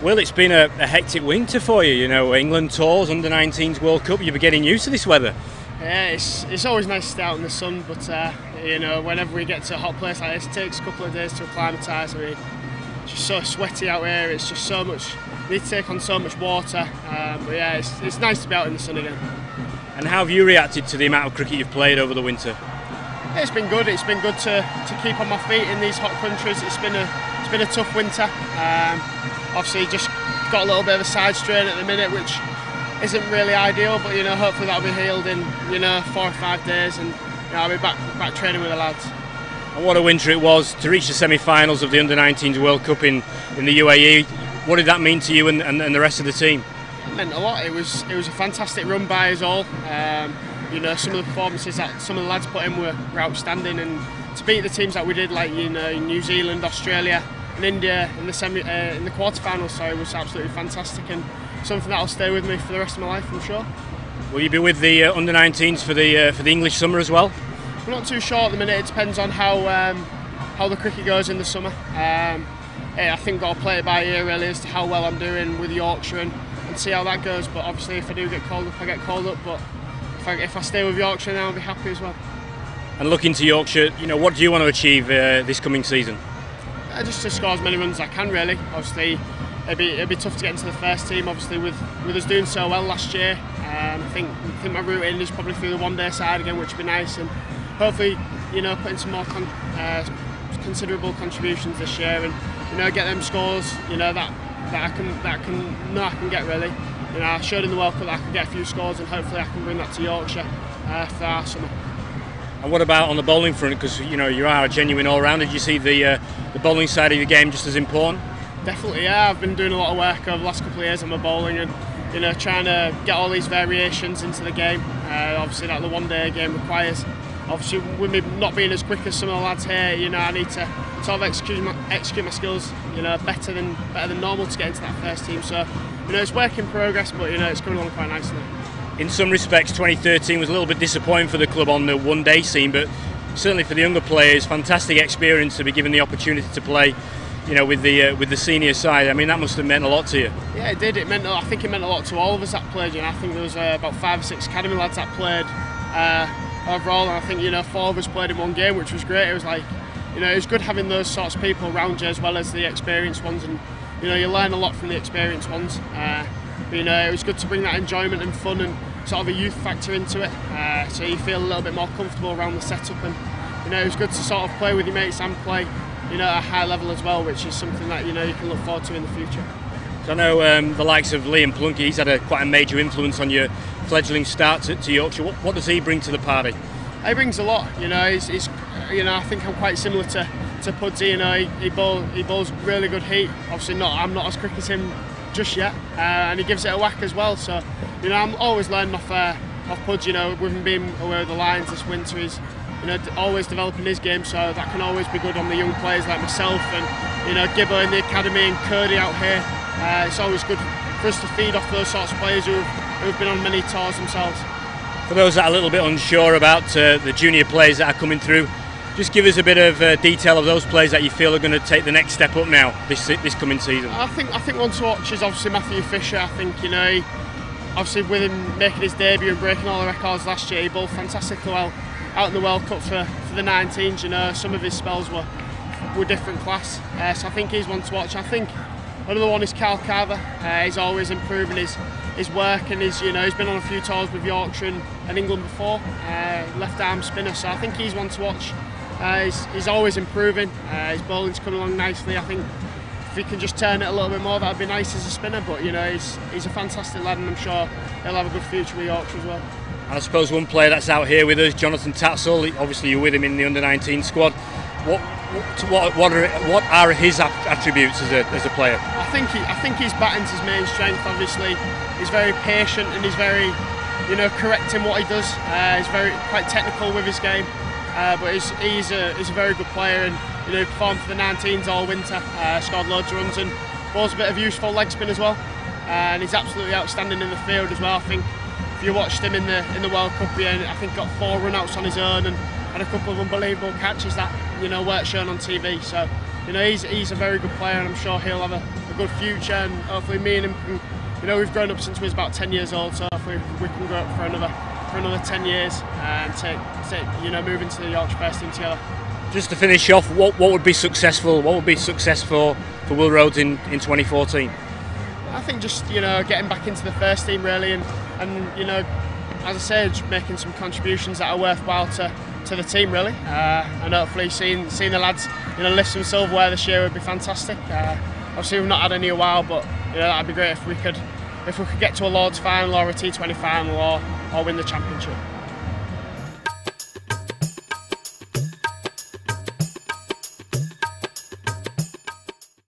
Well, it's been a hectic winter for you, you know, England tours, under-19s World Cup, you'll be getting used to this weather. Yeah, it's always nice to stay out in the sun, but you know, whenever we get to a hot place like this, it takes a couple of days to acclimatise. I mean, it's just so sweaty out here, it's just so much, you need to take on so much water, but yeah, it's nice to be out in the sun again. And how have you reacted to the amount of cricket you've played over the winter? Yeah, it's been good to keep on my feet in these hot countries. It's been a tough winter. Obviously just got a little bit of a side strain at the minute, which isn't really ideal, but you know, hopefully that'll be healed in 4 or 5 days, and you know, I'll be back training with the lads. And what a winter it was to reach the semi-finals of the under-19s World Cup in the UAE. What did that mean to you and the rest of the team? It meant a lot. It was a fantastic run by us all. You know, some of the performances that some of the lads put in were outstanding, and to beat the teams that we did, like New Zealand, Australia, and India in the quarterfinals, was absolutely fantastic, and something that'll stay with me for the rest of my life, I'm sure. Will you be with the under-19s for the English summer as well? We're not too sure at the minute. It depends on how the cricket goes in the summer. I think got to play it by ear really as to how well I'm doing with Yorkshire and see how that goes. But obviously, if I do get called up, I get called up. But if I stay with Yorkshire, then I'll be happy as well. And looking to Yorkshire, you know, what do you want to achieve this coming season? Just to score as many runs as I can, really. Obviously, it'd be tough to get into the first team. Obviously, with us doing so well last year, I think my route in is probably through the one-day side again, which would be nice, and hopefully, you know, put in some more considerable contributions this year, and you know, get them scores, you know, that I can get really. You know, I showed in the World Cup that I can get a few scores, and hopefully I can bring that to Yorkshire for our summer. And what about on the bowling front? Because you know, you are a genuine all-rounder. Did you see the bowling side of your game just as important? Definitely, yeah. I've been doing a lot of work over the last couple of years on my bowling, and you know, trying to get all these variations into the game. Obviously, that the one-day game requires. Obviously, with me not being as quick as some of the lads here, you know, I need to sort of execute my skills, you know, better than normal to get into that first team. So, you know, it's work in progress, but you know, it's coming along quite nicely. In some respects, 2013 was a little bit disappointing for the club on the one-day scene, but certainly for the younger players, fantastic experience to be given the opportunity to play, you know, with the senior side. I mean, that must have meant a lot to you. Yeah, it did. I think it meant a lot to all of us that played. You know, I think there was about 5 or 6 academy lads that played overall, and I think, you know, 4 of us played in one game, which was great. It was like, you know, it was good having those sorts of people around you as well as the experienced ones, and you know, you learn a lot from the experienced ones. But, you know, it was good to bring that enjoyment and fun and sort of a youth factor into it, so you feel a little bit more comfortable around the setup, and you know, it was good to sort of play with your mates and play, you know, at a high level as well, which is something that, you know, you can look forward to in the future. So I know the likes of Liam Plunkett, he's had quite a major influence on your fledgling start to Yorkshire. What does he bring to the party? He brings a lot. You know, he's you know, I think I'm quite similar to Pudsey. You know, he bowls really good heat. Obviously, I'm not as quick as him just yet, and he gives it a whack as well. So, you know, I'm always learning off Puds. You know, with him being away with the Lions this winter, he's, you know, always developing his game. So that can always be good on the young players like myself, and you know, Gibbo in the academy and Cody out here. It's always good for us to feed off those sorts of players who've been on many tours themselves. For those that are a little bit unsure about the junior players that are coming through, just give us a bit of detail of those players that you feel are going to take the next step up now this coming season. I think one to watch is obviously Matthew Fisher. I think, you know, obviously with him making his debut and breaking all the records last year, he bowled fantastically well out in the World Cup for the 19s. You know, some of his spells were different class, so I think he's one to watch. I think another one is Carl Carver. He's always improving his work, and he's been on a few tours with Yorkshire and England before, left arm spinner, so I think he's one to watch. He's always improving, his bowling's coming along nicely. I think if he can just turn it a little bit more, that'd be nice as a spinner, but you know, he's a fantastic lad, and I'm sure he'll have a good future with Yorkshire as well. And I suppose one player that's out here with us, Jonathan Tatzel, obviously you're with him in the under-19 squad. What are his attributes as a player? I think his batting's his main strength. Obviously, he's very patient and he's very, you know, correct in what he does. He's quite technical with his game, but he's a very good player, and you know, he performed for the 19s all winter. Scored loads of runs and bowls a bit of useful leg spin as well. And he's absolutely outstanding in the field as well. I think if you watched him in the World Cup, I think got 4 run-outs on his own and had a couple of unbelievable catches that, you know, weren't shown on TV. So, you know, he's a very good player, and I'm sure he'll have a good future. And hopefully, me and him can, you know, we've grown up since we was about 10 years old, so hopefully we can grow up for another 10 years and take you know, move into the Yorkshire first team together. Just to finish off, what would be successful? What would be success for Will Rhodes in 2014? I think just, you know, getting back into the first team really, and you know, as I said, just making some contributions that are worthwhile to the team really, and hopefully seeing the lads, you know, lift some silverware this year would be fantastic. Obviously we've not had any in a while, but you know, that'd be great if we could get to a Lord's final or a T20 final or win the championship.